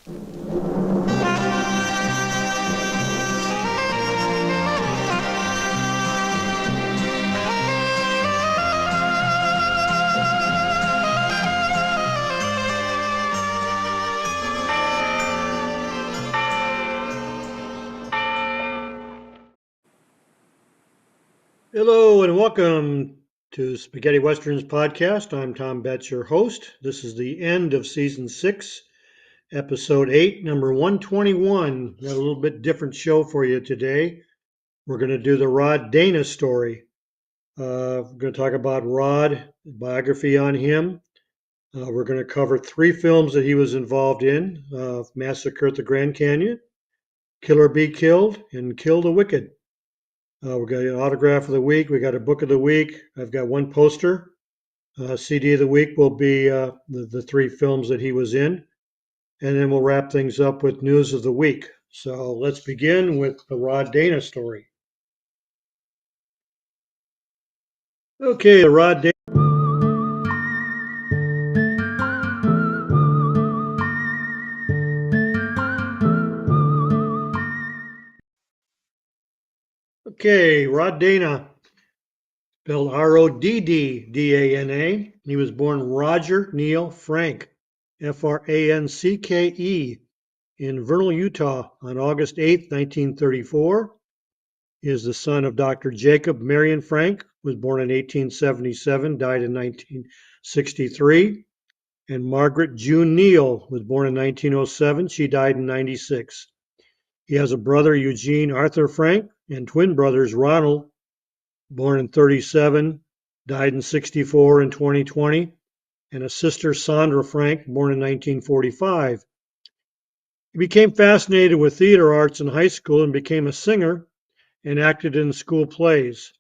Hello and welcome to Spaghetti Westerns podcast. I'm Tom Betts, your host. This is the end of season 6, episode 8, number 121. Got a little bit different show for you today. We're going to do the Rod Dana story. We're going to talk about Rod, biography on him. We're going to cover 3 films that he was involved in: Massacre at the Grand Canyon, Kill or Be Killed, and Kill the Wicked. We got an autograph of the week. We got a book of the week. I've got one poster. CD of the week will be the 3 films that he was in. And then we'll wrap things up with news of the week. So let's begin with the Rod Dana story. Okay, the Rod Dana. Okay, Rod Dana, spelled Roddana. He was born Roger Neil Frank, Frankke, in Vernal, Utah on August 8, 1934. He is the son of Dr. Jacob Marion Frank, was born in 1877, died in 1963, and Margaret June Neal was born in 1907. She died in 96. He has a brother, Eugene Arthur Frank, and twin brothers, Ronald, born in 37, died in 64 and 2020, and a sister, Sandra Frank, born in 1945. He became fascinated with theater arts in high school and became a singer and acted in school plays.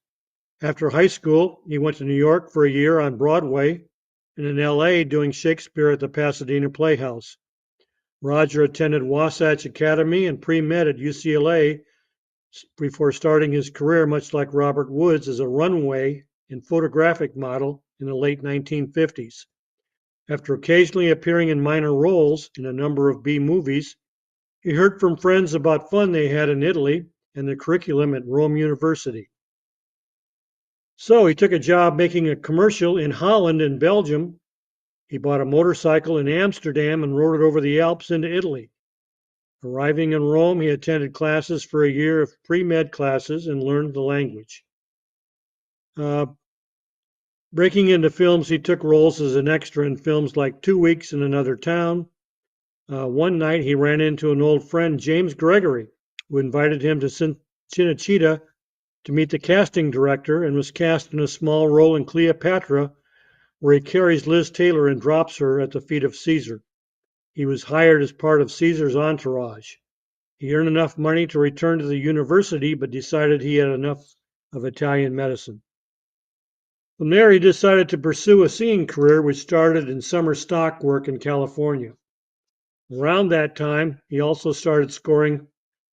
After high school, he went to New York for a year on Broadway and in LA doing Shakespeare at the Pasadena Playhouse. Roger attended Wasatch Academy and pre-med at UCLA before starting his career, much like Robert Woods, as a runway and photographic model in the late 1950s. After occasionally appearing in minor roles in a number of B movies, he heard from friends about fun they had in Italy and the curriculum at Rome University. So he took a job making a commercial in Holland and Belgium. He bought a motorcycle in Amsterdam and rode it over the Alps into Italy. Arriving in Rome, he attended classes for a year of pre-med classes and learned the language. Breaking into films, he took roles as an extra in films like 2 Weeks in Another Town. One night, he ran into an old friend, James Gregory, who invited him to Cinecittà to meet the casting director, and was cast in a small role in Cleopatra, where he carries Liz Taylor and drops her at the feet of Caesar. He was hired as part of Caesar's entourage. He earned enough money to return to the university, but decided he had enough of Italian medicine. From there, he decided to pursue a singing career, which started in summer stock work in California. Around that time, he also started scoring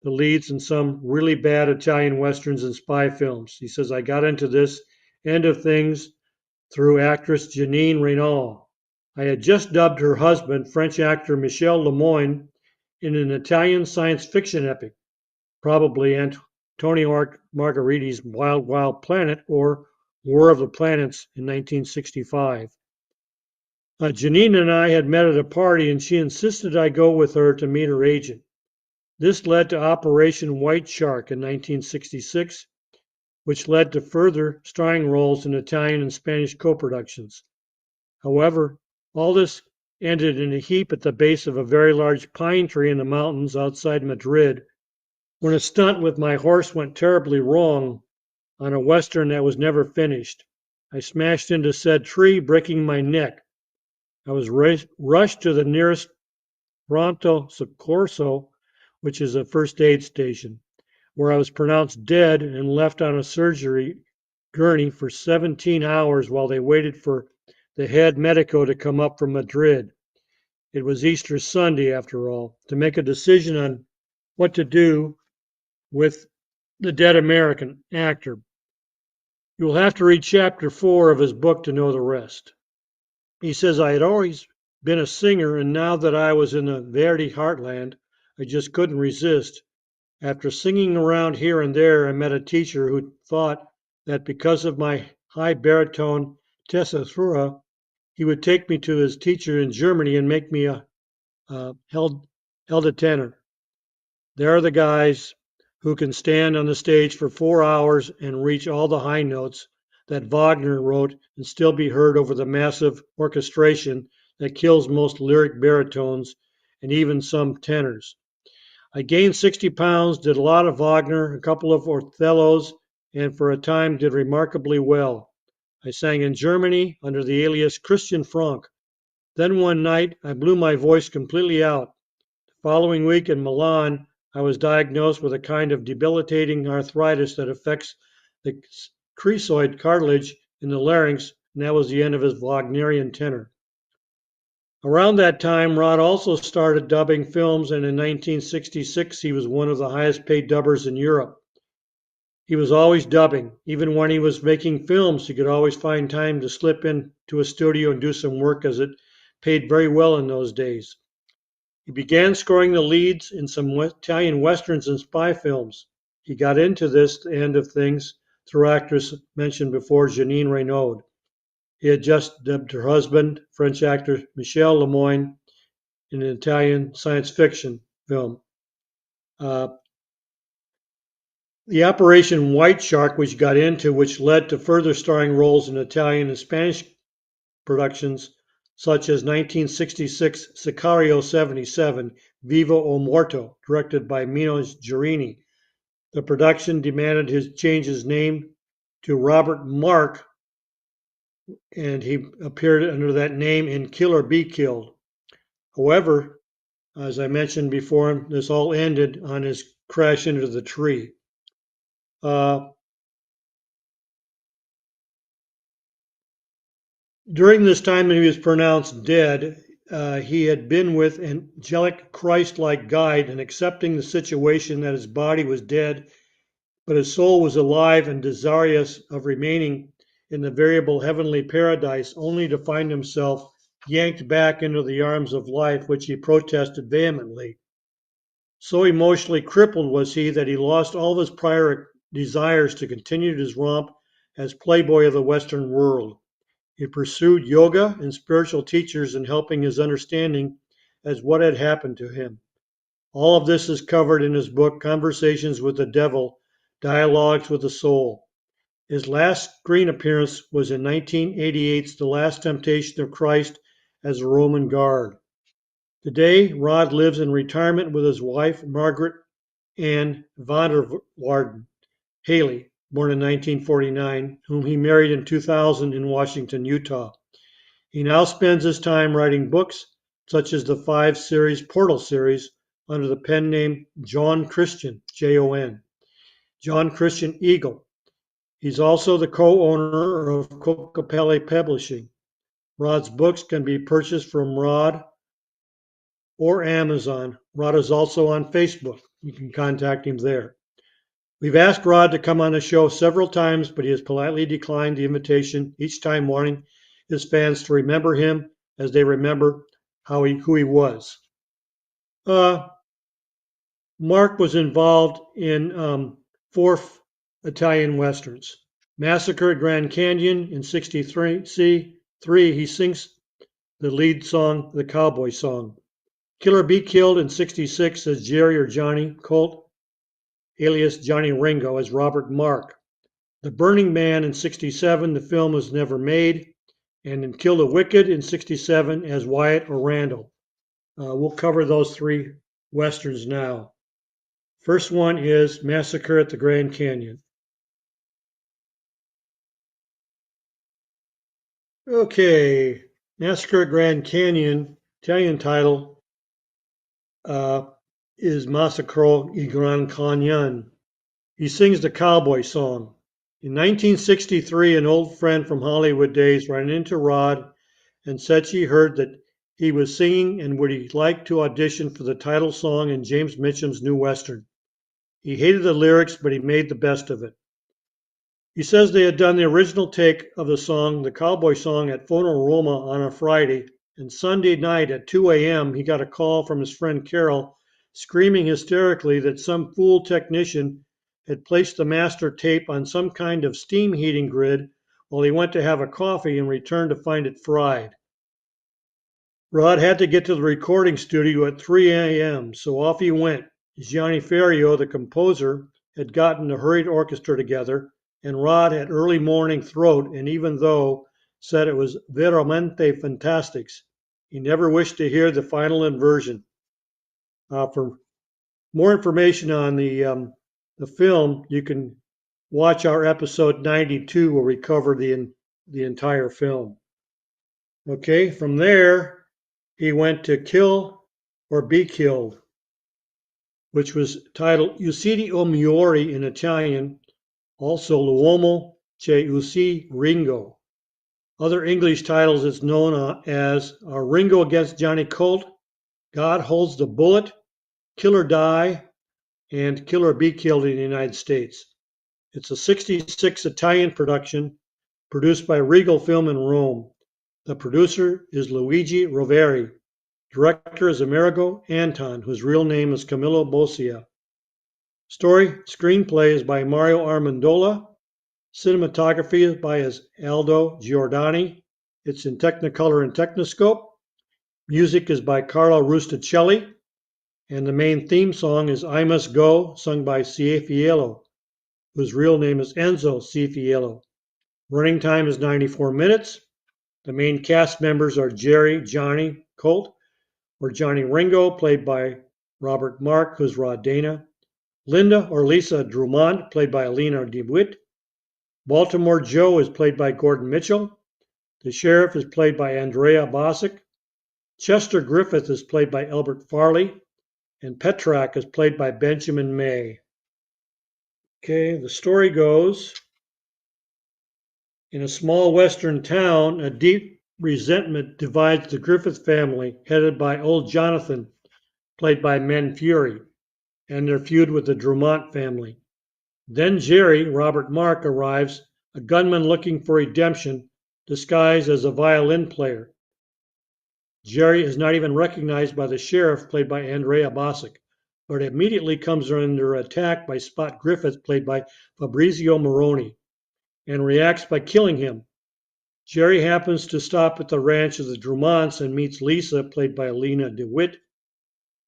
the leads in some really bad Italian westerns and spy films. He says, I got into this end of things through actress Janine Reynaud. I had just dubbed her husband, French actor Michel Lemoyne, in an Italian science fiction epic, probably Antonio Margheriti's Wild Wild Planet or War of the Planets in 1965. Janine and I had met at a party, and she insisted I go with her to meet her agent. This led to Operation White Shark in 1966, which led to further starring roles in Italian and Spanish co-productions. However, all this ended in a heap at the base of a very large pine tree in the mountains outside Madrid, when a stunt with my horse went terribly wrong on a western that was never finished. I smashed into said tree, breaking my neck. I was rushed to the nearest Pronto Soccorso, which is a first aid station, where I was pronounced dead and left on a surgery gurney for 17 hours while they waited for the head medico to come up from Madrid. It was Easter Sunday, after all, to make a decision on what to do with the dead American actor. You will have to read chapter 4 of his book to know the rest. He says, I had always been a singer, and now that I was in the Verdi heartland, I just couldn't resist. After singing around here and there, I met a teacher who thought that because of my high baritone tessitura, he would take me to his teacher in Germany and make me a held a tenor. There are the guys who can stand on the stage for 4 hours and reach all the high notes that Wagner wrote and still be heard over the massive orchestration that kills most lyric baritones and even some tenors. I gained 60 pounds, did a lot of Wagner, a couple of Othellos, and for a time did remarkably well. I sang in Germany under the alias Christian Frank. Then one night I blew my voice completely out. The following week in Milan, I was diagnosed with a kind of debilitating arthritis that affects the cricoid cartilage in the larynx, and that was the end of his Wagnerian tenor. Around that time, Rod also started dubbing films, and in 1966 he was one of the highest paid dubbers in Europe. He was always dubbing. Even when he was making films, he could always find time to slip into a studio and do some work, as it paid very well in those days. He began scoring the leads in some Italian westerns and spy films. He got into this end of things through actress mentioned before, Janine Reynaud. He had just dubbed her husband, French actor Michel Lemoyne, in an Italian science fiction film. Uh, the Operation White Shark, which got into, which led to further starring roles in Italian and Spanish productions, such as 1966 Sicario 77, Vivo o Morto, directed by Mino Giurini. The production demanded he change his name to Robert Mark, and he appeared under that name in Kill or Be Killed. However, as I mentioned before, this all ended on his crash into the tree. Uh, During this time that he was pronounced dead, he had been with an angelic Christ-like guide and accepting the situation that his body was dead, but his soul was alive and desirous of remaining in the variable heavenly paradise, only to find himself yanked back into the arms of life, which he protested vehemently. So emotionally crippled was he that he lost all of his prior desires to continue his romp as playboy of the Western world. He pursued yoga and spiritual teachers in helping his understanding as what had happened to him. All of this is covered in his book, Conversations with the Devil, Dialogues with the Soul. His last screen appearance was in 1988's The Last Temptation of Christ as a Roman guard. Today, Rod lives in retirement with his wife, Margaret Ann Vanderwarden Haley, born in 1949, whom he married in 2000 in Washington, Utah. He now spends his time writing books, such as the 5-series Portal series, under the pen name John Christian, Jon. John Christian Eagle. He's also the co-owner of Cocopelli Publishing. Rod's books can be purchased from Rod or Amazon. Rod is also on Facebook. You can contact him there. We've asked Rod to come on the show several times, but he has politely declined the invitation, each time wanting his fans to remember him as they remember who he was. Mark was involved in 4 Italian westerns. Massacre at Grand Canyon in '63. He sings the lead song, the cowboy song. Kill or Be Killed in '66 as Jerry or Johnny Colt, alias Johnny Ringo, as Robert Mark. The Burning Man in '67, the film was never made. And in Kill the Wicked in '67 as Wyatt or Randall. We'll cover those 3 westerns now. First one is Massacre at the Grand Canyon. Okay, Massacre at Grand Canyon, Italian title uh, is Massacro il Gran Canyon. He sings the cowboy song. In 1963, an old friend from Hollywood days ran into Rod and said she heard that he was singing and would he like to audition for the title song in James Mitchum's new Western. He hated the lyrics, but he made the best of it. He says they had done the original take of the song, the cowboy song, at Phono Roma on a Friday, And Sunday night at 2 a.m., he got a call from his friend Carol, screaming hysterically that some fool technician had placed the master tape on some kind of steam heating grid while he went to have a coffee and returned to find it fried. Rod had to get to the recording studio at 3 a.m., so off he went. Gianni Ferrio, the composer, had gotten a hurried orchestra together, and Rod had early morning throat, and even though said it was veramente fantastics, he never wished to hear the final inversion. For more information on the film, you can watch our episode 92 where we cover the entire film. Okay, from there, he went to Kill or Be Killed, which was titled Uccidi o Muori in Italian, also L'uomo che uccide Ringo. Other English titles it's known as are Ringo Against Johnny Colt, God Holds the Bullet, Kill or Die, and Kill or Be Killed in the United States. It's a 66 Italian production produced by Regal Film in Rome. The producer is Luigi Roveri. Director is Amerigo Anton, whose real name is Camillo Bossia. Screenplay is by Mario Armandola. Cinematography is by Aldo Giordani. It's in Technicolor and Technoscope. Music is by Carlo Rusticelli. And the main theme song is I Must Go, sung by Ciafiello, whose real name is Enzo Ciafiello. Running time is 94 minutes. The main cast members are Jerry Johnny Colt, or Johnny Ringo, played by Robert Mark, who's Rod Dana. Linda or Lisa Drummond, played by Alina DeWitt. Baltimore Joe is played by Gordon Mitchell. The sheriff is played by Andrea Bosick. Chester Griffith is played by Albert Farley. And Petrak is played by Benjamin May. Okay, the story goes, in a small western town, a deep resentment divides the Griffith family, headed by old Jonathan, played by Men Fury, and their feud with the Drummond family. Then Jerry, Robert Mark, arrives, a gunman looking for redemption, disguised as a violin player. Jerry is not even recognized by the sheriff, played by Andrea Bosick, but immediately comes under attack by Spot Griffith, played by Fabrizio Moroni, and reacts by killing him. Jerry happens to stop at the ranch of the Drummonts and meets Lisa, played by Alina DeWitt,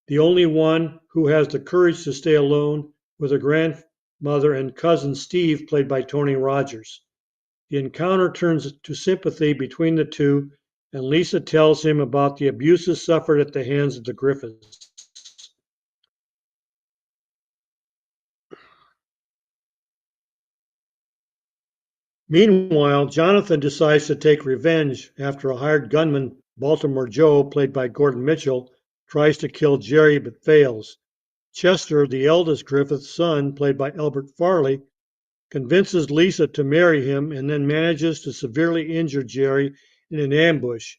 the only one who has the courage to stay alone with her grandmother and cousin Steve, played by Tony Rogers. The encounter turns to sympathy between the two, and Lisa tells him about the abuses suffered at the hands of the Griffiths. Meanwhile, Jonathan decides to take revenge after a hired gunman, Baltimore Joe, played by Gordon Mitchell, tries to kill Jerry but fails. Chester, the eldest Griffith's son, played by Albert Farley, convinces Lisa to marry him and then manages to severely injure Jerry in an ambush.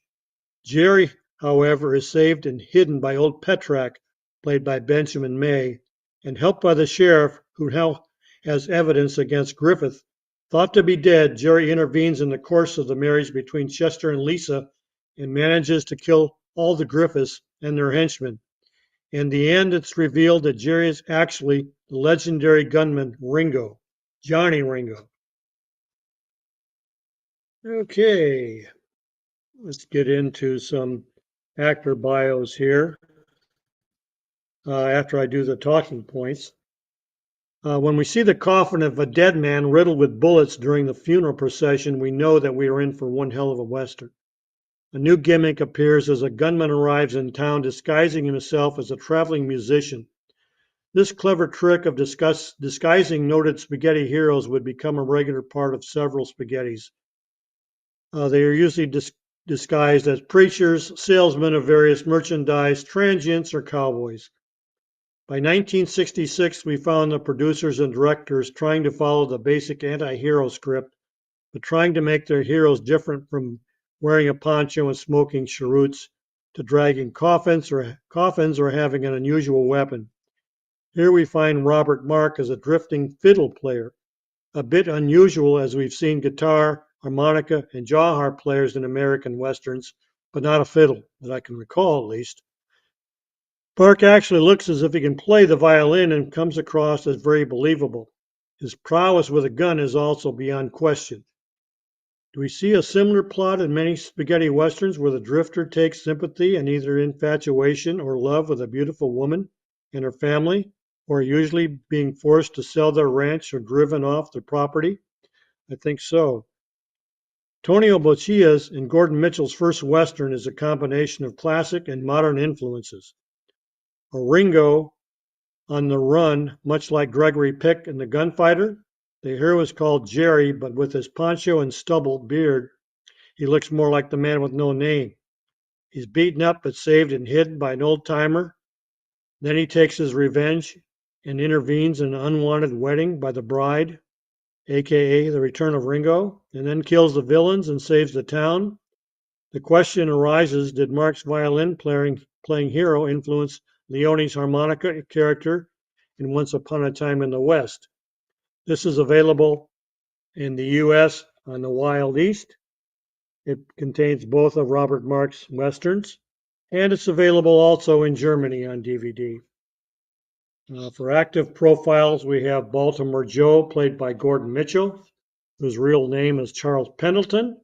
Jerry, however, is saved and hidden by old Petrak, played by Benjamin May, and helped by the sheriff, who now has evidence against Griffith. Thought to be dead, Jerry intervenes in the course of the marriage between Chester and Lisa and manages to kill all the Griffiths and their henchmen. In the end, it's revealed that Jerry is actually the legendary gunman Ringo, Johnny Ringo. Okay, let's get into some actor bios here after I do the talking points. When we see the coffin of a dead man riddled with bullets during the funeral procession, we know that we are in for one hell of a Western. A new gimmick appears as a gunman arrives in town disguising himself as a traveling musician. This clever trick of disguising noted spaghetti heroes would become a regular part of several spaghettis. They are usually disguised as preachers, salesmen of various merchandise, transients, or cowboys. By 1966, we found the producers and directors trying to follow the basic anti-hero script, but trying to make their heroes different from wearing a poncho and smoking cheroots to dragging coffins or having an unusual weapon. Here we find Robert Mark as a drifting fiddle player, a bit unusual as we've seen guitar, harmonica, and jaw harp players in American westerns, but not a fiddle, that I can recall at least. Park actually looks as if he can play the violin and comes across as very believable. His prowess with a gun is also beyond question. Do we see a similar plot in many spaghetti westerns where the drifter takes sympathy and either infatuation or love with a beautiful woman and her family, or usually being forced to sell their ranch or driven off their property? I think so. Tonio Boccia's and Gordon Mitchell's first western is a combination of classic and modern influences. A Ringo on the run, much like Gregory Peck in The Gunfighter. The hero is called Jerry, but with his poncho and stubble beard, he looks more like the man with no name. He's beaten up but saved and hidden by an old timer. Then he takes his revenge and intervenes in an unwanted wedding by the bride, aka the return of Ringo, and then kills the villains and saves the town. The question arises, did Mark's violin playing hero influence Leone's harmonica character in Once Upon a Time in the West? This is available in the US on the Wild East. It contains both of Robert Mark's westerns, and it's available also in Germany on DVD. For active profiles, we have Baltimore Joe, played by Gordon Mitchell, whose real name is Charles Pendleton.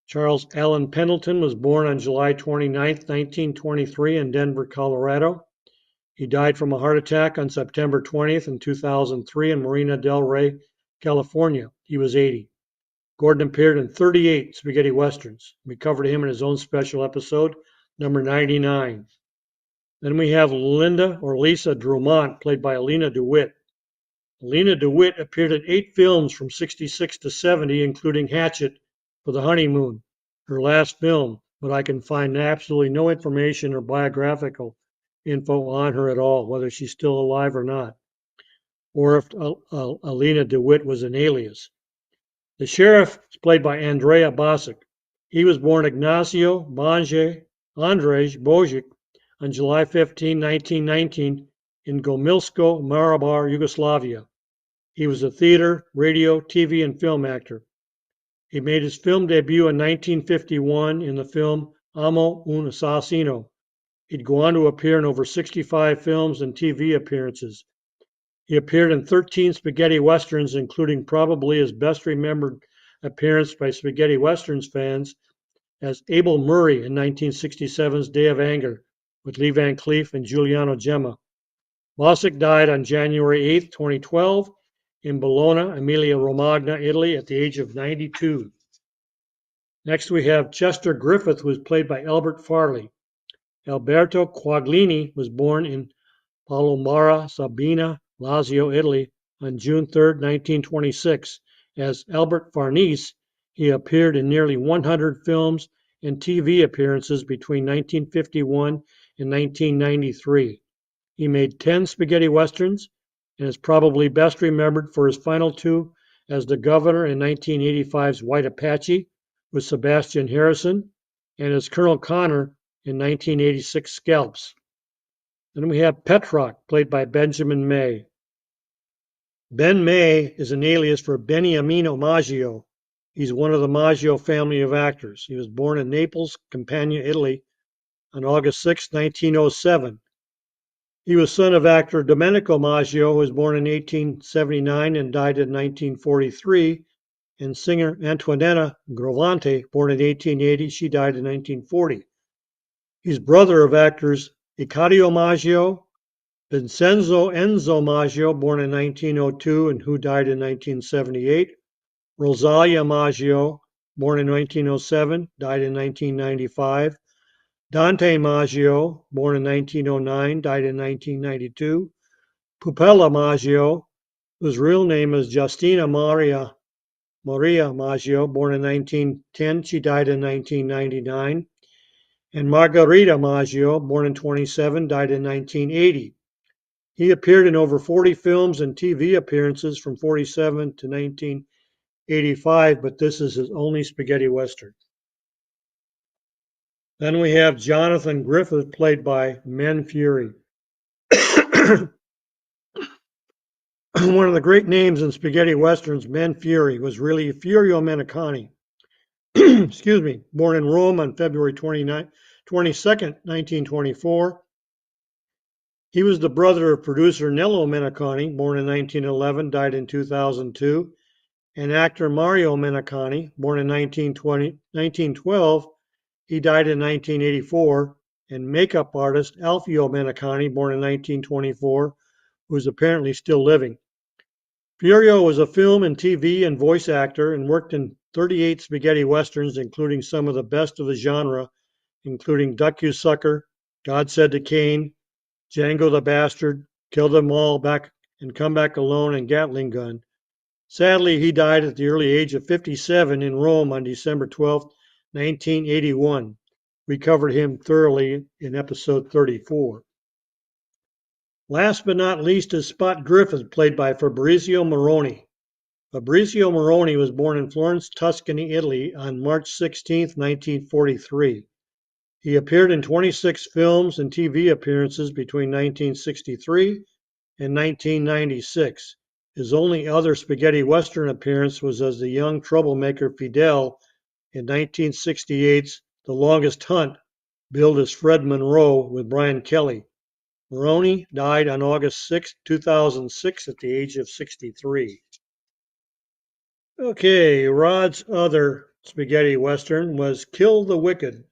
Charles Allen Pendleton was born on July 29, 1923 in Denver, Colorado. He died from a heart attack on September 20th in 2003 in Marina del Rey, California. He was 80. Gordon appeared in 38 spaghetti westerns. We covered him in his own special episode, number 99. Then we have Linda or Lisa Drumont, played by Alina DeWitt. Alina DeWitt appeared in 8 films from 66 to 70, including Hatchet for the Honeymoon, her last film, but I can find absolutely no information or biographical info on her at all, whether she's still alive or not, or if Alina DeWitt was an alias. The sheriff is played by Andrea Bosic. He was born Ignacio Andrzej Bojic on July 15, 1919, in Gomilsko, Maribor, Yugoslavia. He was a theater, radio, TV, and film actor. He made his film debut in 1951 in the film Amo un Assassino. He'd go on to appear in over 65 films and TV appearances. He appeared in 13 spaghetti westerns, including probably his best remembered appearance by spaghetti westerns fans as Abel Murray in 1967's Day of Anger with Lee Van Cleef and Giuliano Gemma. Bosic died on January 8, 2012 in Bologna, Emilia-Romagna, Italy at the age of 92. Next we have Chester Griffith, who was played by Albert Farley. Alberto Quaglini was born in Palomara Sabina, Lazio, Italy on June 3, 1926. As Albert Farnese, he appeared in nearly 100 films and TV appearances between 1951 and 1993. He made 10 spaghetti westerns and is probably best remembered for his final 2 as the governor in 1985's White Apache with Sebastian Harrison and as Colonel Connor in 1986 Scalps. Then we have Petrock, played by Benjamin May. Ben May is an alias for Beniamino Maggio. He's one of the Maggio family of actors. He was born in Naples, Campania, Italy on August 6, 1907. He was son of actor Domenico Maggio, who was born in 1879 and died in 1943, and singer Antoinetta Gravante, born in 1880. She died in 1940. He's brother of actors Icario Maggio, Vincenzo Enzo Maggio, born in 1902 and who died in 1978, Rosalia Maggio, born in 1907, died in 1995, Dante Maggio, born in 1909, died in 1992, Pupella Maggio, whose real name is Justina Maria Maggio, born in 1910, she died in 1999, and Margherita Maggio, born in 27, died in 1980. He appeared in over 40 films and TV appearances from 47 to 1985, but this is his only spaghetti western. Then we have Jonathan Griffith, played by Men Fury. One of the great names in spaghetti westerns, Men Fury, was really Furio Menacani. excuse me, born in Rome on February 22nd, 1924. He was the brother of producer Nello Menacani, born in 1911, died in 2002, and actor Mario Menacani, born in 1912, he died in 1984, and makeup artist Alfio Menacani, born in 1924, who is apparently still living. Furio was a film and TV and voice actor and worked in 38 spaghetti westerns, including some of the best of the genre, including Duck You Sucker, God Said to Cain, Django the Bastard, Kill Them All Back and Come Back Alone, and Gatling Gun. Sadly, he died at the early age of 57 in Rome on December 12, 1981. We covered him thoroughly in episode 34. Last but not least is Spot Griffith, played by Fabrizio Moroni. Fabrizio Moroni was born in Florence, Tuscany, Italy on March 16, 1943. He appeared in 26 films and TV appearances between 1963 and 1996. His only other spaghetti western appearance was as the young troublemaker Fidel in 1968's The Longest Hunt, billed as Fred Monroe with Brian Kelly. Moroni died on August 6, 2006 at the age of 63. Okay, Rod's other spaghetti western was Kill the Wicked.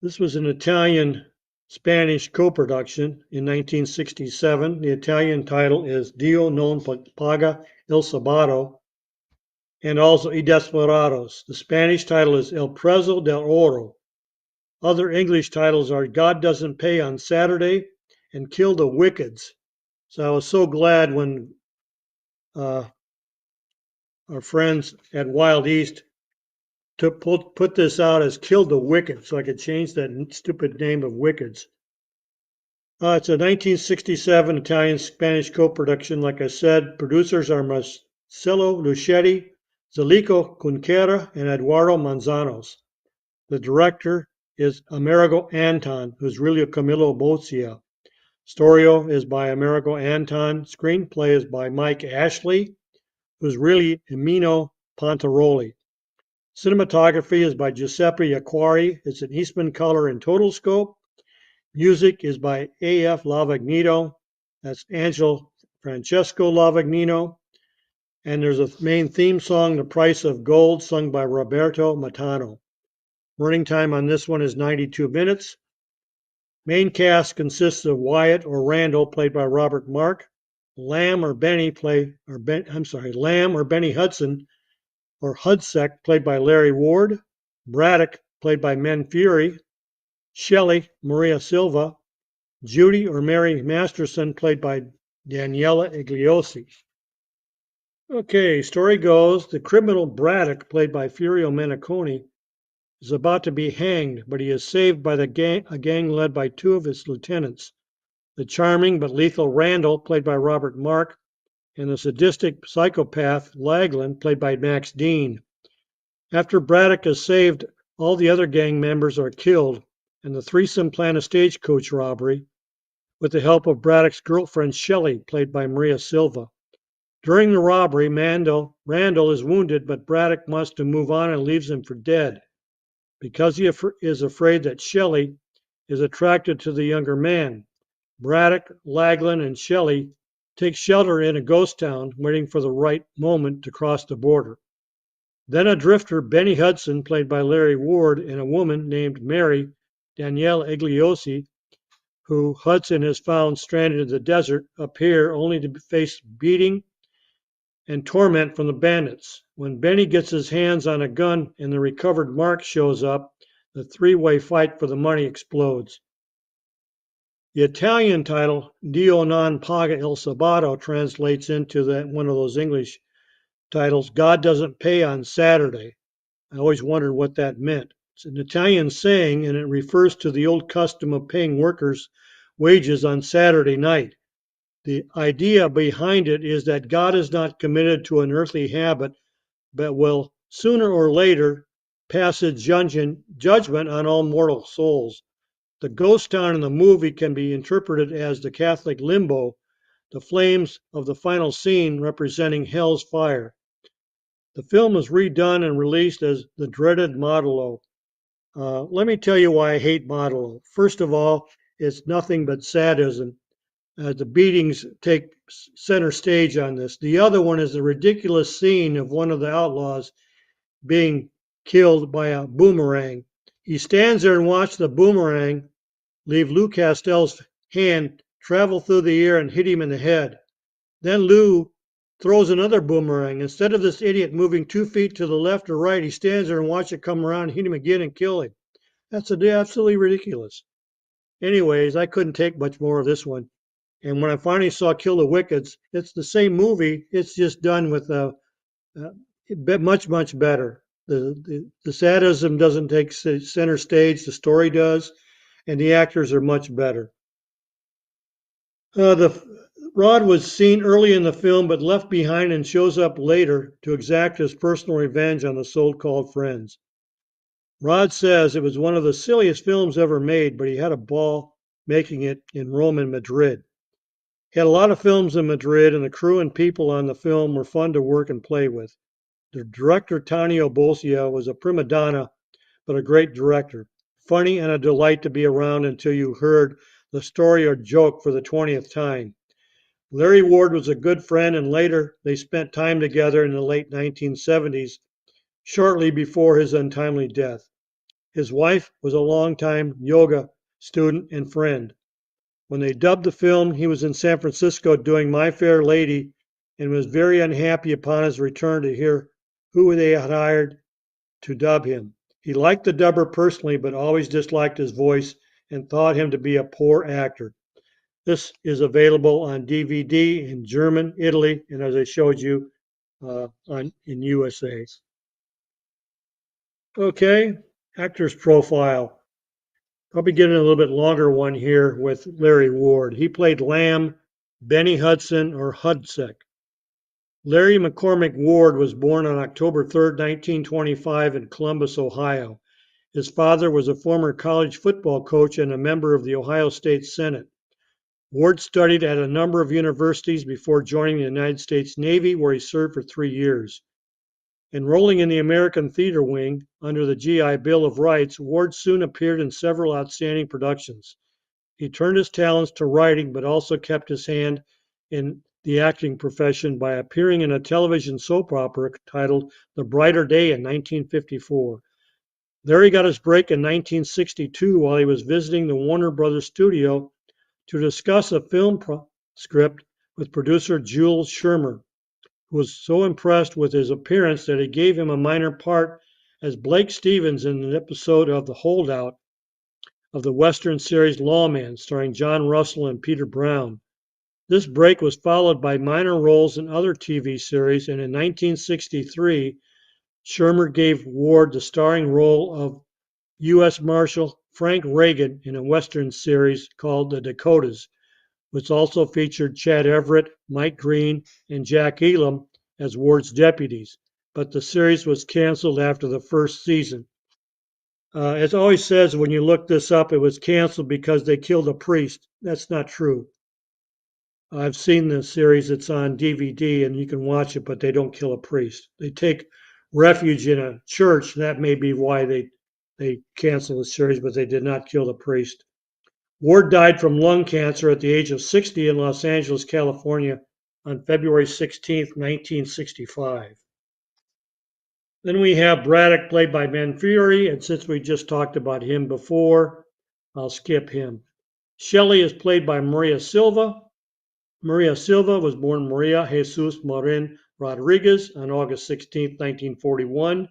This was an Italian-Spanish co-production in 1967. The Italian title is Dio non paga il sabato, and also I Desperados. The Spanish title is El Preso del Oro. Other English titles are God Doesn't Pay on Saturday and Kill the Wickeds. So I was so glad when uh, our friends at Wild East to put this out as Kill the Wicked, so I could change that stupid name of Wickeds. It's a 1967 Italian-Spanish co-production. Like I said, producers are Marcello Luchetti, Zelico Cunquera, and Eduardo Manzanos. The director is Amerigo Anton, who's really Camilo Bozia. Storio is by Amerigo Anton. Screenplay is by Mike Ashley, who's really Emino Pontaroli. Cinematography is by Giuseppe Acquari. It's an Eastman color and total scope. Music is by A.F. Lavagnito. That's Angelo Francesco Lavagnino. And there's a main theme song, The Price of Gold, sung by Roberto Matano. Running time on this one is 92 minutes. Main cast consists of Wyatt or Randall, played by Robert Mark, Lamb or Benny Hudson, or Hudsek, played by Larry Ward, Braddock, played by Men Fury, Shelley, Maria Silva, Judy or Mary Masterson, played by Daniela Igliosi. Okay, story goes, the criminal Braddock, played by Furio Menaconi, is about to be hanged, but he is saved by a gang led by two of his lieutenants, the charming but lethal Randall, played by Robert Mark, and the sadistic psychopath Lagland, played by Max Dean. After Braddock is saved, all the other gang members are killed, and the threesome plan a stagecoach robbery with the help of Braddock's girlfriend Shelley, played by Maria Silva. During the robbery, Randall is wounded, but Braddock wants to move on and leaves him for dead. Because he is afraid that Shelley is attracted to the younger man, Braddock, Lagland, and Shelley take shelter in a ghost town, waiting for the right moment to cross the border. Then a drifter, Benny Hudson, played by Larry Ward, and a woman named Mary, Danielle Igliosi, who Hudson has found stranded in the desert, appear only to face beating and torment from the bandits. When Benny gets his hands on a gun and the recovered Mark shows up, the three-way fight for the money explodes. The Italian title, Dio non paga il sabato, translates into one of those English titles, God Doesn't Pay on Saturday. I always wondered what that meant. It's an Italian saying, and it refers to the old custom of paying workers wages on Saturday night. The idea behind it is that God is not committed to an earthly habit, but will sooner or later pass his judgment on all mortal souls. The ghost town in the movie can be interpreted as the Catholic limbo, the flames of the final scene representing hell's fire. The film was redone and released as the dreaded Modulo. Let me tell you why I hate Modulo. First of all, it's nothing but sadism. The beatings take center stage on this. The other one is the ridiculous scene of one of the outlaws being killed by a boomerang. He stands there and watches the boomerang leave Lou Castell's hand travel through the air and hit him in the head. Then Lou throws another boomerang. Instead of this idiot moving 2 feet to the left or right, he stands there and watches it come around, hit him again, and kill him. That's absolutely ridiculous. Anyways, I couldn't take much more of this one. And when I finally saw Kill the Wickeds, it's the same movie. It's just done with much better. The sadism doesn't take center stage. The story does, and the actors are much better. The Rod was seen early in the film, but left behind and shows up later to exact his personal revenge on the so-called friends. Rod says it was one of the silliest films ever made, but he had a ball making it in Rome and Madrid. He had a lot of films in Madrid, and the crew and people on the film were fun to work and play with. The director, Tonio Boscia, was a prima donna, but a great director. Funny and a delight to be around until you heard the story or joke for the 20th time. Larry Ward was a good friend, and later they spent time together in the late 1970s, shortly before his untimely death. His wife was a longtime yoga student and friend. When they dubbed the film, he was in San Francisco doing My Fair Lady and was very unhappy upon his return to hear who they had hired to dub him. He liked the dubber personally, but always disliked his voice and thought him to be a poor actor. This is available on DVD in German, Italy, and as I showed you, in USA. Okay, actor's profile. I'll be getting a little bit longer one here with Larry Ward. He played Lamb, Benny Hudson, or Hudsek. Larry McCormick Ward was born on October 3rd, 1925 in Columbus, Ohio. His father was a former college football coach and a member of the Ohio State Senate. Ward studied at a number of universities before joining the United States Navy, where he served for 3 years. Enrolling in the American Theater Wing under the GI Bill of Rights, Ward soon appeared in several outstanding productions. He turned his talents to writing, but also kept his hand in the acting profession by appearing in a television soap opera titled The Brighter Day in 1954. Larry got his break in 1962 while he was visiting the Warner Brothers studio to discuss a film script with producer Jules Shermer, who was so impressed with his appearance that he gave him a minor part as Blake Stevens in an episode of The Holdout of the Western series Lawman, starring John Russell and Peter Brown. This break was followed by minor roles in other TV series, and in 1963, Shermer gave Ward the starring role of U.S. Marshal Frank Reagan in a Western series called The Dakotas, which also featured Chad Everett, Mike Green, and Jack Elam as Ward's deputies, but the series was canceled after the first season. It always says when you look this up, it was canceled because they killed a priest. That's not true. I've seen the series, it's on DVD, and you can watch it, but they don't kill a priest. They take refuge in a church. That may be why they canceled the series, but they did not kill the priest. Ward died from lung cancer at the age of 60 in Los Angeles, California on February 16, 1965. Then we have Braddock, played by Ben Fury, and since we just talked about him before, I'll skip him. Shelley is played by Maria Silva. Maria Silva was born Maria Jesus Marin Rodriguez on August 16, 1941,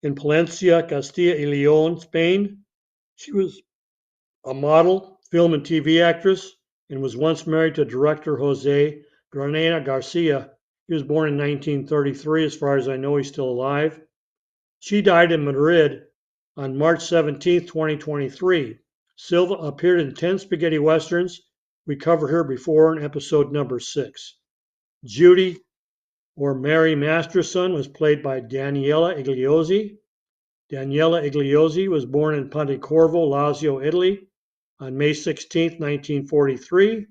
in Palencia, Castilla y León, Spain. She was a model, film and TV actress, and was once married to director Jose Granada Garcia. He was born in 1933. As far as I know, he's still alive. She died in Madrid on March 17, 2023. Silva appeared in 10 spaghetti westerns. We covered her before in episode number 6. Judy, or Mary Masterson, was played by Daniela Igliozzi. Daniela Igliozzi was born in Pontecorvo, Lazio, Italy on May 16, 1943.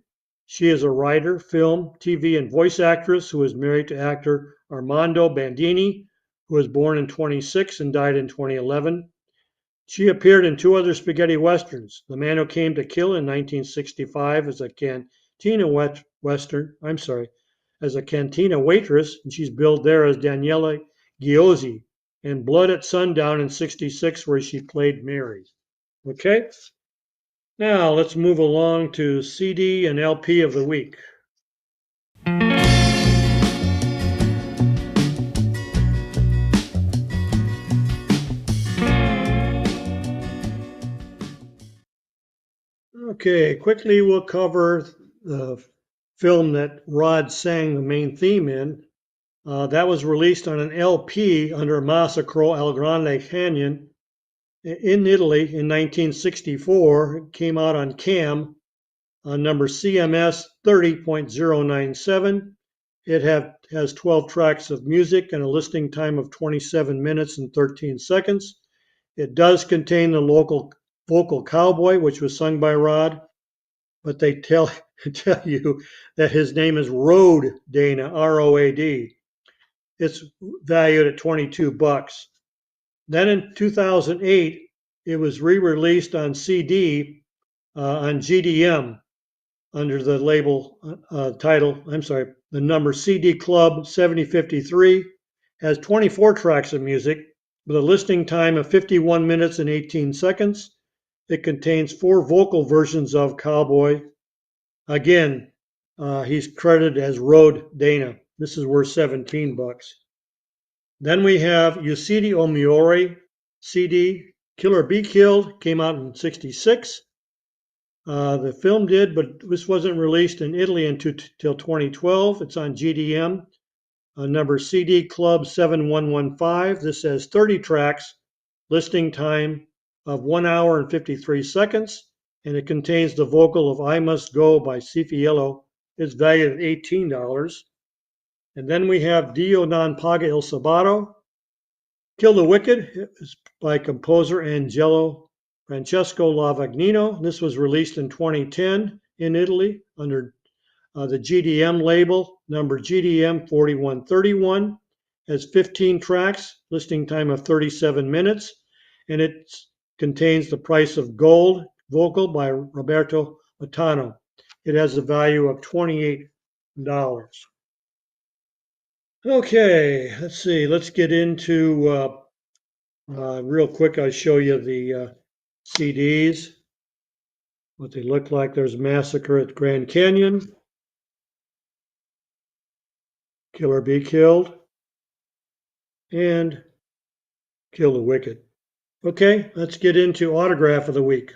She is a writer, film, TV, and voice actress who is married to actor Armando Bandini, who was born in 26 and died in 2011. She appeared in two other spaghetti westerns: The Man Who Came to Kill in 1965 as a cantina as a cantina waitress, and she's billed there as Daniela Giozzi, and Blood at Sundown in 66 where she played Mary. Okay, now let's move along to CD and LP of the week. Okay, quickly we'll cover the film that Rod sang the main theme in. That was released on an LP under Massacro al Grande Canyon in Italy in 1964. It came out on CAM on number CMS 30.097. It has 12 tracks of music and a listening time of 27 minutes and 13 seconds. It does contain the local vocal Cowboy, which was sung by Rod, but they tell you that his name is Road Dana, R-O-A-D. It's valued at $22. Then in 2008, it was re-released on CD on GDM under the the number CD Club 7053. Has 24 tracks of music with a listening time of 51 minutes and 18 seconds. It contains 4 vocal versions of Cowboy. Again, he's credited as Road Dana. This is worth $17. Then we have Yosidi Omiori CD, Kill or Be Killed, came out in 66. The film did, but this wasn't released in Italy until 2012. It's on GDM, number CD Club 7115. This has 30 tracks, listening time of 1 hour and 53 seconds, and it contains the vocal of I Must Go by Cifiello. It's valued at $18. And then we have Dio non paga il sabato. Kill the Wicked is by composer Angelo Francesco Lavagnino. This was released in 2010 in Italy under the GDM label, number GDM 4131. Has 15 tracks, listening time of 37 minutes, and it contains The Price of Gold vocal by Roberto Latano. It has a value of $28. Okay, let's see. Let's get into real quick. I'll show you the CDs, what they look like. There's Massacre at Grand Canyon, Kill or Be Killed, and Kill the Wicked. Okay, let's get into Autograph of the Week.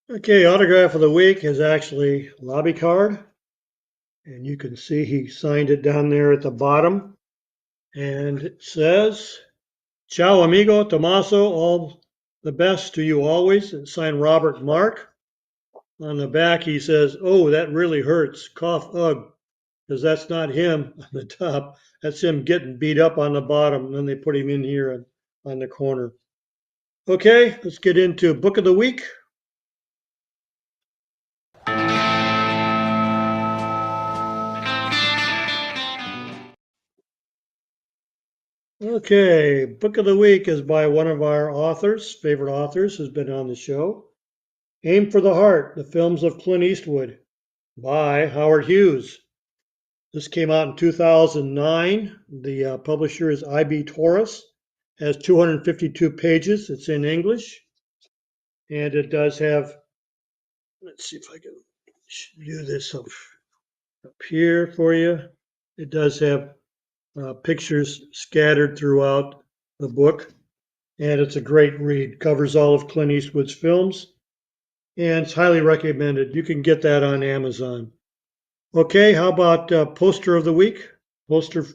Okay, Autograph of the Week is actually a lobby card, and you can see he signed it down there at the bottom, and it says, Ciao amigo, Tommaso, all the best to you always. It's signed Robert Mark. On the back he says, oh, that really hurts, cough, ugh, because that's not him on the top. That's him getting beat up on the bottom, and then they put him in here on the corner. Okay, let's get into Book of the Week. Okay, Book of the Week is by one of our authors, favorite authors, who's been on the show. Aim for the Heart, The Films of Clint Eastwood by Howard Hughes. This came out in 2009. The publisher is IB Tauris. Has 252 pages. It's in English. And it does have, let's see if I can view this up here for you. It does have pictures scattered throughout the book, and it's a great read. Covers all of Clint Eastwood's films, and it's highly recommended. You can get that on Amazon. Okay, how about Poster of the Week? Poster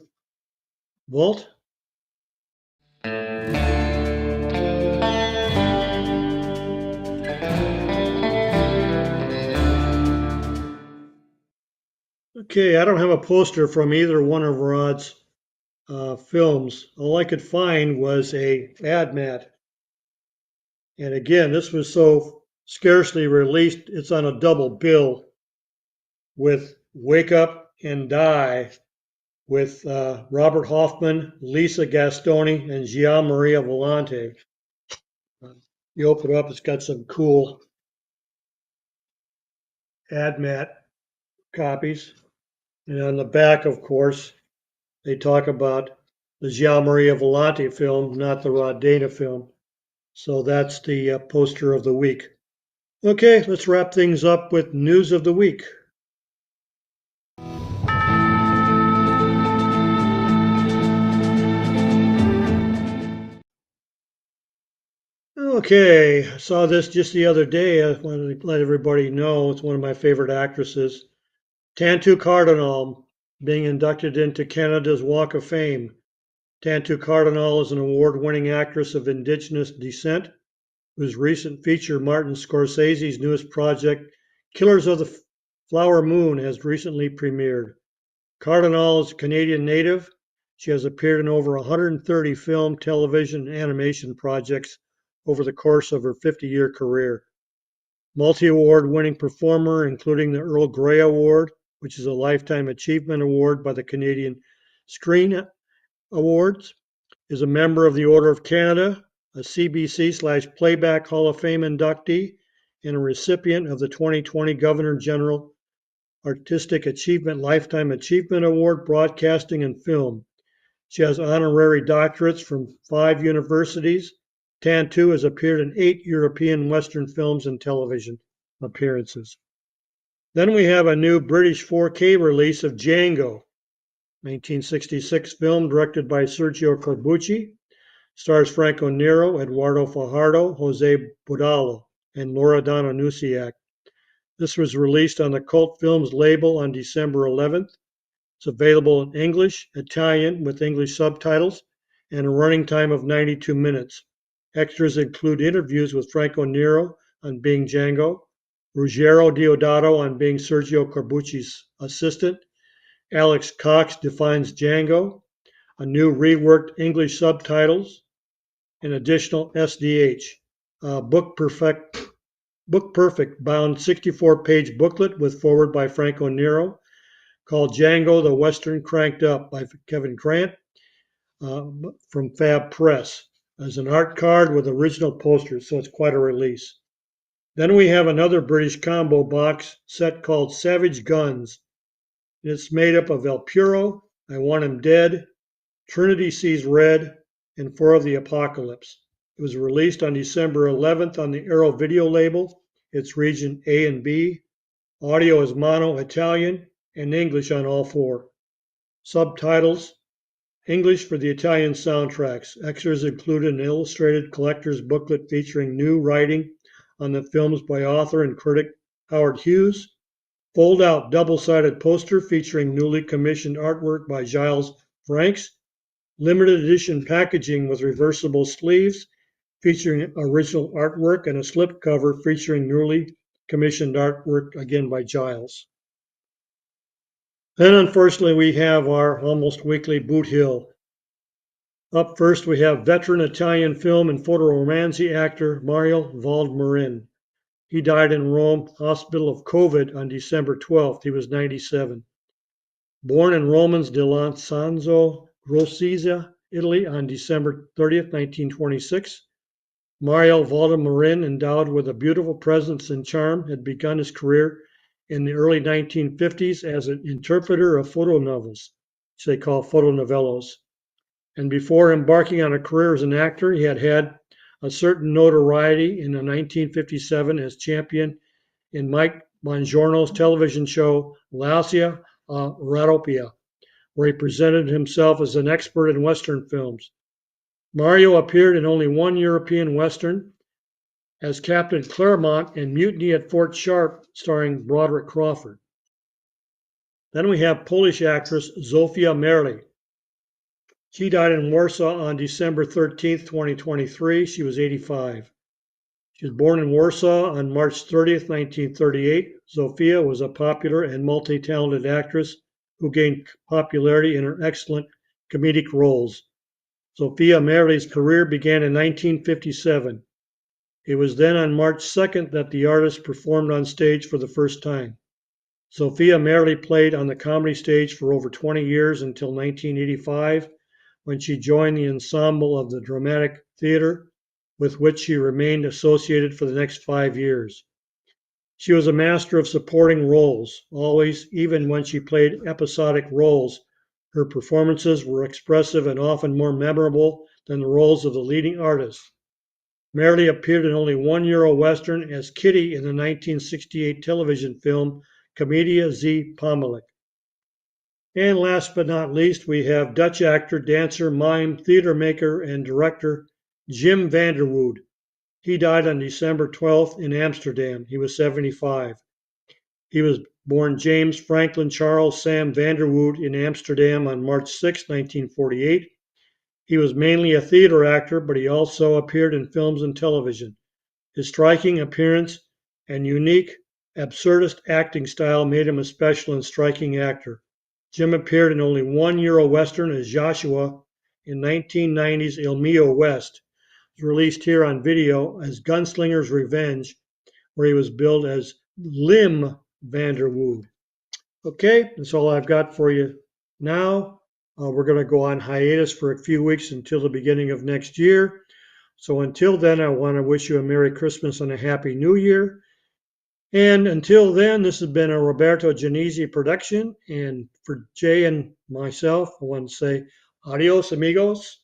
Vault? Okay, I don't have a poster from either one of Rod's films. All I could find was a ad mat And again, this was so scarcely released, it's on a double bill with Wake Up and Die with Robert Hoffman, Lisa Gastoni, and Gian Maria Volante. You open it up, it's got some cool AdMat copies. And on the back, of course, they talk about the Gian Maria Volante film, not the Rod Dana film. So that's the poster of the week. Okay, let's wrap things up with news of the week. Okay, I saw this just the other day. I wanted to let everybody know it's one of my favorite actresses. Tantu Cardinal being inducted into Canada's Walk of Fame. Tantu Cardinal is an award-winning actress of Indigenous descent whose recent feature, Martin Scorsese's newest project, Killers of the Flower Moon, has recently premiered. Cardinal is a Canadian native. She has appeared in over 130 film, television, and animation projects over the course of her 50-year career. Multi-award winning performer, including the Earl Grey Award, which is a Lifetime Achievement Award by the Canadian Screen Awards, is a member of the Order of Canada, a CBC/Playback Hall of Fame inductee, and a recipient of the 2020 Governor General Artistic Achievement Lifetime Achievement Award, Broadcasting and Film. She has honorary doctorates from 5 universities. Tantu has appeared in 8 European Western films and television appearances. Then we have a new British 4K release of Django, 1966 film directed by Sergio Corbucci. Stars Franco Nero, Eduardo Fajardo, Jose Budalo, and Loredana Nusiak. This was released on the Cult Films label on December 11th. It's available in English, Italian with English subtitles, and a running time of 92 minutes. Extras include interviews with Franco Nero on being Django, Ruggero Deodato on being Sergio Corbucci's assistant, Alex Cox defines Django, a new reworked English subtitles, and additional SDH. Book Perfect bound 64-page booklet with foreword by Franco Nero called Django the Western Cranked Up by Kevin Grant from Fab Press as an art card with original posters, so it's quite a release. Then we have another British combo box set called Savage Guns. It's made up of El Puro, I Want Him Dead, Trinity Sees Red, and For the Apocalypse. It was released on December 11th on the Arrow Video label. It's region A and B. Audio is mono Italian and English on all 4. Subtitles, English for the Italian soundtracks. Extras include an illustrated collector's booklet featuring new writing on the films by author and critic Howard Hughes. Fold-out double-sided poster featuring newly commissioned artwork by Giles Franks. Limited edition packaging with reversible sleeves featuring original artwork and a slipcover featuring newly commissioned artwork again by Giles. Then unfortunately we have our almost weekly boot hill. Up first we have veteran Italian film and photoromancy actor Mario Valdemarin. He died in Rome Hospital of COVID on December 12th. He was 97. Born in Romans di Lansanzo, Grossesia, Italy on December 30th, 1926. Mario Valdemarin, endowed with a beautiful presence and charm, had begun his career in the early 1950s as an interpreter of photo novels, which they call fotonovellos. And before embarking on a career as an actor, he had had a certain notoriety in 1957 as champion in Mike Bongiorno's television show Lascia a Raddoppia, where he presented himself as an expert in Western films. Mario appeared in only one European Western as Captain Claremont in Mutiny at Fort Sharp, starring Broderick Crawford. Then we have Polish actress Zofia Merli. She died in Warsaw on December 13th, 2023. She was 85. She was born in Warsaw on March 30th, 1938. Zofia was a popular and multi-talented actress who gained popularity in her excellent comedic roles. Zofia Merli's career began in 1957. It was then on March 2nd that the artist performed on stage for the first time. Sophia Merrily played on the comedy stage for over 20 years until 1985, when she joined the ensemble of the Dramatic Theater, with which she remained associated for the next 5 years. She was a master of supporting roles, always, even when she played episodic roles. Her performances were expressive and often more memorable than the roles of the leading artists. Merrily appeared in only one Euro Western as Kitty in the 1968 television film Commedia Z Pomelijk. And last but not least, we have Dutch actor, dancer, mime, theater maker, and director Jim van der Wood. He died on December 12th in Amsterdam. He was 75. He was born James Franklin Charles Sam van der Wood in Amsterdam on March 6, 1948. He was mainly a theater actor, but he also appeared in films and television. His striking appearance and unique, absurdist acting style made him a special and striking actor. Jim appeared in only one Euro Western as Joshua in 1990's Il Mio West. It was released here on video as Gunslinger's Revenge, where he was billed as Lim van der Wood. Okay, that's all I've got for you now. We're going to go on hiatus for a few weeks until the beginning of next year. So until then, I want to wish you a Merry Christmas and a Happy New Year. And until then, this has been a Roberto Genesi production. And for Jay and myself, I want to say adios, amigos.